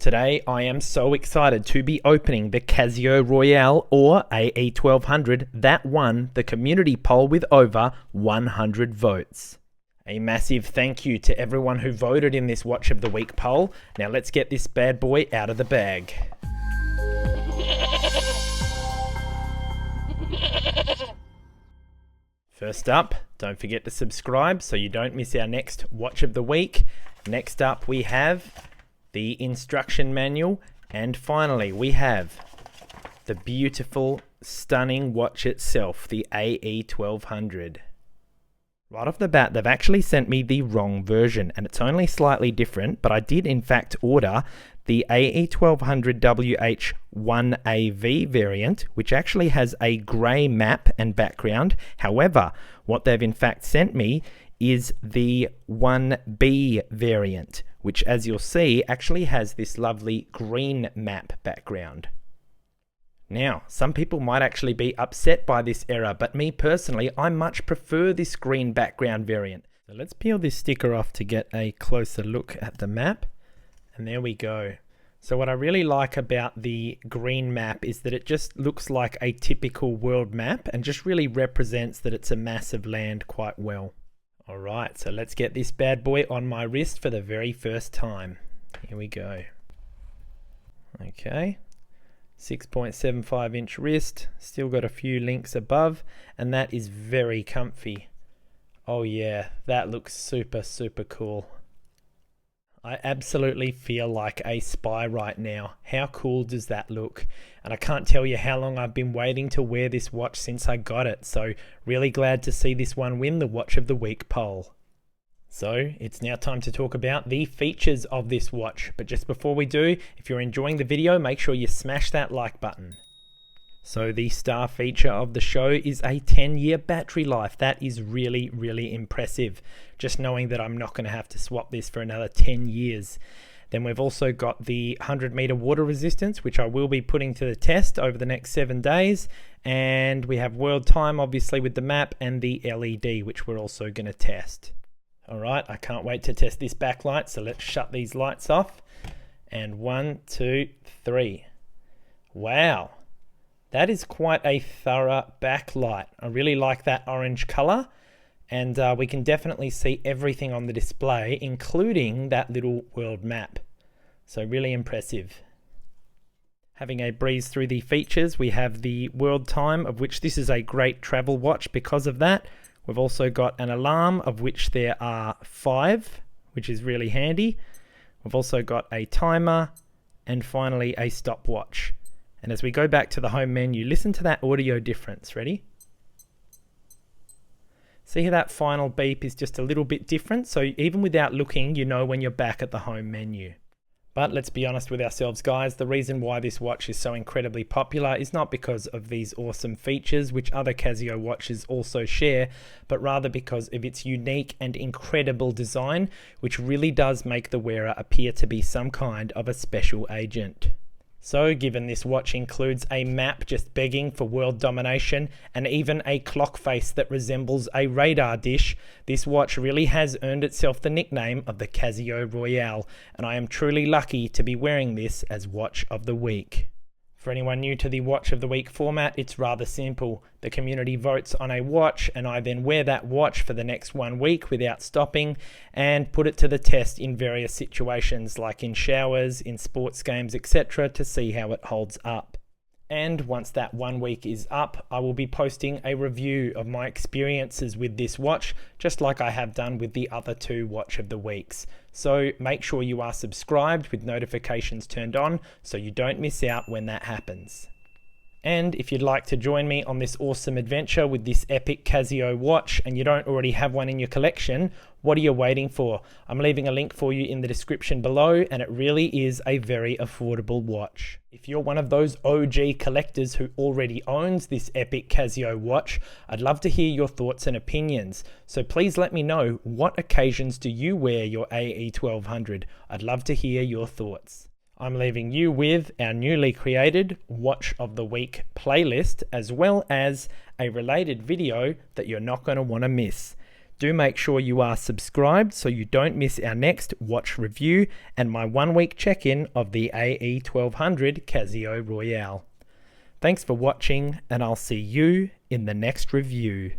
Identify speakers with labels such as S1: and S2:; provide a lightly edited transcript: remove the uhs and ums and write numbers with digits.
S1: Today I am so excited to be opening the Casio Royale or AE-1200 that won the community poll with over 100 votes. A massive thank you to everyone who voted in this Watch of the Week poll. Now let's get this bad boy out of the bag. First up, don't forget to subscribe so you don't miss our next Watch of the Week. Next up we have the instruction manual, and finally we have the beautiful, stunning watch itself, the AE-1200. Right off the bat, they've actually sent me the wrong version, and it's only slightly different, but I did in fact order the AE-1200WH 1AV variant, which actually has a grey map and background. However, what they've in fact sent me is the 1B variant, which, as you'll see, actually has this lovely green map background. Now, some people might actually be upset by this error, but me personally, I much prefer this green background variant. So let's peel this sticker off to get a closer look at the map. And there we go. So what I really like about the green map is that it just looks like a typical world map and just really represents that it's a massive land quite well. Alright, so let's get this bad boy on my wrist for the very first time. Here we go. Okay, 6.75 inch wrist, still got a few links above, and that is very comfy. Oh yeah, that looks super cool. I absolutely feel like a spy right now. How cool does that look? And I can't tell you how long I've been waiting to wear this watch since I got it. So really glad to see this one win the Watch of the Week poll. So it's now time to talk about the features of this watch. But just before we do, if you're enjoying the video, make sure you smash that like button. So the star feature of the show is a 10-year battery life. That is really impressive. Just knowing that I'm not going to have to swap this for another 10 years. Then we've also got the 100-meter water resistance, which I will be putting to the test over the next 7 days. And we have world time, obviously, with the map, and the LED, which we're also going to test. All right, I can't wait to test this backlight. So let's shut these lights off. And 1, 2, 3. Wow. That is quite a thorough backlight. I really like that orange color, and we can definitely see everything on the display, including that little world map. So really impressive. Having a breeze through the features, we have the world time, of which this is a great travel watch because of that. We've also got an alarm, of which there are 5, which is really handy. We've also got a timer, and finally a stopwatch. And as we go back to the home menu, listen to that audio difference. Ready? See how that final beep is just a little bit different? So even without looking, you know when you're back at the home menu. But let's be honest with ourselves, guys. The reason why this watch is so incredibly popular is not because of these awesome features, which other Casio watches also share, but rather because of its unique and incredible design, which really does make the wearer appear to be some kind of a special agent. So given this watch includes a map just begging for world domination and even a clock face that resembles a radar dish, this watch really has earned itself the nickname of the Casio Royale, and I am truly lucky to be wearing this as Watch of the Week. For anyone new to the Watch of the Week format, it's rather simple. The community votes on a watch, and I then wear that watch for the next 1 week without stopping and put it to the test in various situations like in showers, in sports games, etc. to see how it holds up. And once that 1 week is up, I will be posting a review of my experiences with this watch, just like I have done with the other 2 Watch of the Weeks. So make sure you are subscribed with notifications turned on so you don't miss out when that happens. And if you'd like to join me on this awesome adventure with this epic Casio watch and you don't already have one in your collection, what are you waiting for? I'm leaving a link for you in the description below, and it really is a very affordable watch. If you're one of those OG collectors who already owns this epic Casio watch, I'd love to hear your thoughts and opinions. So please let me know, what occasions do you wear your AE-1200? I'd love to hear your thoughts. I'm leaving you with our newly created Watch of the Week playlist, as well as a related video that you're not going to want to miss. Do make sure you are subscribed so you don't miss our next watch review and my 1 week check-in of the AE-1200 Casio Royale. Thanks for watching, and I'll see you in the next review.